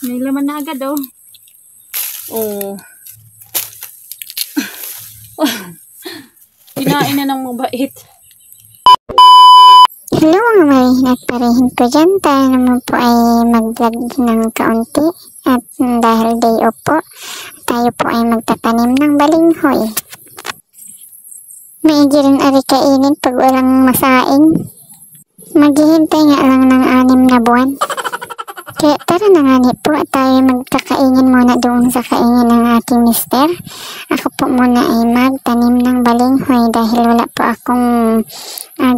May laman na agad oh. Oh. Kinain na ng mabait. Hello mga marihinat parehin ko dyan. Tayo naman po ay mag-vlog ng kaunti. At dahil day off po, tayo po ay magtatanim ng balinghoy. Maigi rin ari kainin pag walang masaing. Maghihintay nga lang ng 6 na buwan. Kaya tara na nga po, tayo magkakaingin muna doon sa kaingin ng aking mister. Ako po muna ay magtanim ng balinghoy dahil wala po akong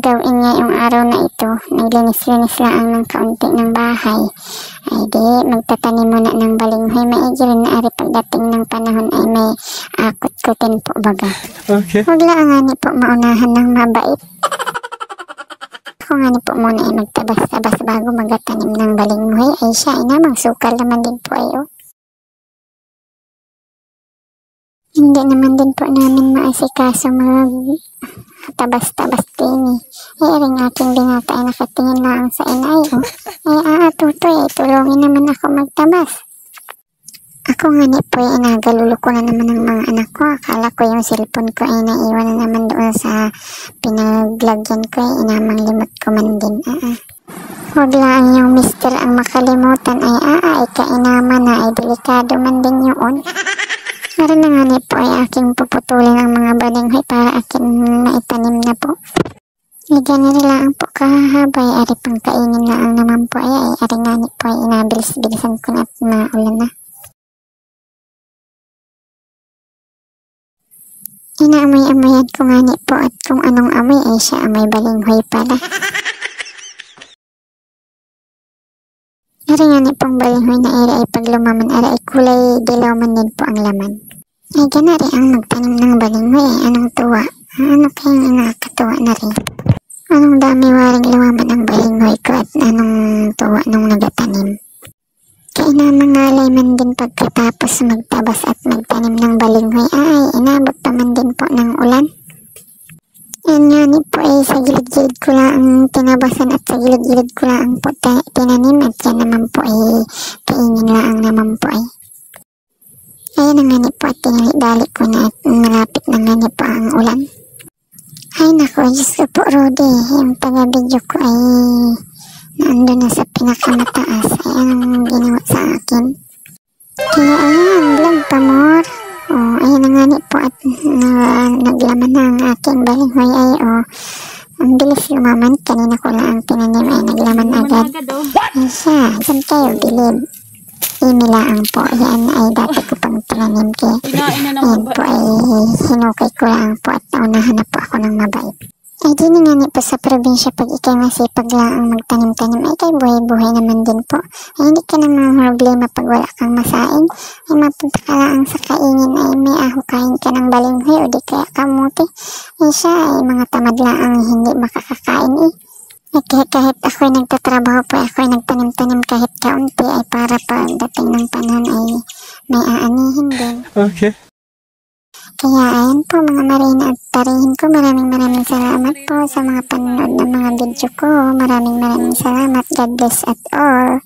gawin ngayong araw na ito. Naglinis-linis lang ng kaunti ng bahay. Ay di, magtatanim muna ng balinghoy. Maigi rin na ari pagdating ng panahon ay may akot-kutin po baga. Okay. Huwag lang nga po maunahan ng mabait. Ako nga po muna ay magtabas-tabas bago magtanim ng balinghoy. Ay siya, inamang sukal naman din po ay oh. Hindi naman din po namin maasikaso tabas-tabas din eh. Ay ring aking binata ay nakatingin lang sa inay oh. Ay tutoy, tulungin naman ako magtabas. Ako nga po ay inagalulo ko na naman ng mga anak ko. Akala ko yung cellphone ko ay naiwan na naman doon sa pinaglagyan ko ay inamang limot ko man din. Huwag lang yung mister ang makalimutan ay kainama na ay delikado man din yun. Meron na nga po ay aking puputulin ang mga balinghoy para akin maitanim na po. Ganyan lang po kahabay, ari pang kainin lang naman po ay ari nga po ay inabilis-bilisan ko na at maulan na. Inaamoy-amoyan ko nga po at kung anong amoy ay siya amoy balinghoy pala. Ari nga pong balinghoy na iri ay pag lumaman ari ay kulay dilaw man din po ang laman. Ay ganari ang magtanim ng balinghoy ay anong tuwa. Ano kayong nakakatuwa na rin. Anong dami waring lumaman ang balinghoy ko at anong tuwa nung nagatanim. Kainamangalay man din pagkatapos magtabas at magtanim ng balinghoy ay inabot pa man din po ng ulan. Yan nga po ay sa gilid-gilid ko lang tinabasan at sa gilid-gilid ko lang po tinanim at yan naman po ay kainin lang naman po ay. Ayan na nga po at tinali-dali ko na at malapit na nga po ang ulan. Ay naku, Diyos ko po Rudy, yung taga-video ko ay naandun na sa pinakamataas ay anong ginawa sa akin. Kaya ayan, vlog pa more. Oh, ayan na nga po at naglaman na ang aking balinghoy ay ang bilis lumaman. Kanina ko lang ang tinanim ay naglaman agad. Ay siya, saan kayo bilib? Imilaan po, yan ay dati ko pang tinanim kaya ayan po ay hinukay ko lang po at naunahan na po ako ng mabait. Ay di na nga po sa probinsya pag ikay masipag lang ang magtanim-tanim ay kay buhay-buhay naman din po. Ay hindi ka naman problema pag wala kang masaing. Ay mapunta ka lang sa kaingin ay may ahukain ka ng balinghoy o di kaya kamuti. Ay siya ay mga tamad lang ang hindi makakakain eh. Ay kahit ako'y nagtatrabaho po ako'y nagtanim-tanim kahit kaunti ay para pagdating ng panahon ay may aanihin din. Okay. Kaya ayan po mga marina at tarihin ko, maraming salamat po sa mga panonood ng mga video ko. Maraming salamat. God bless at all.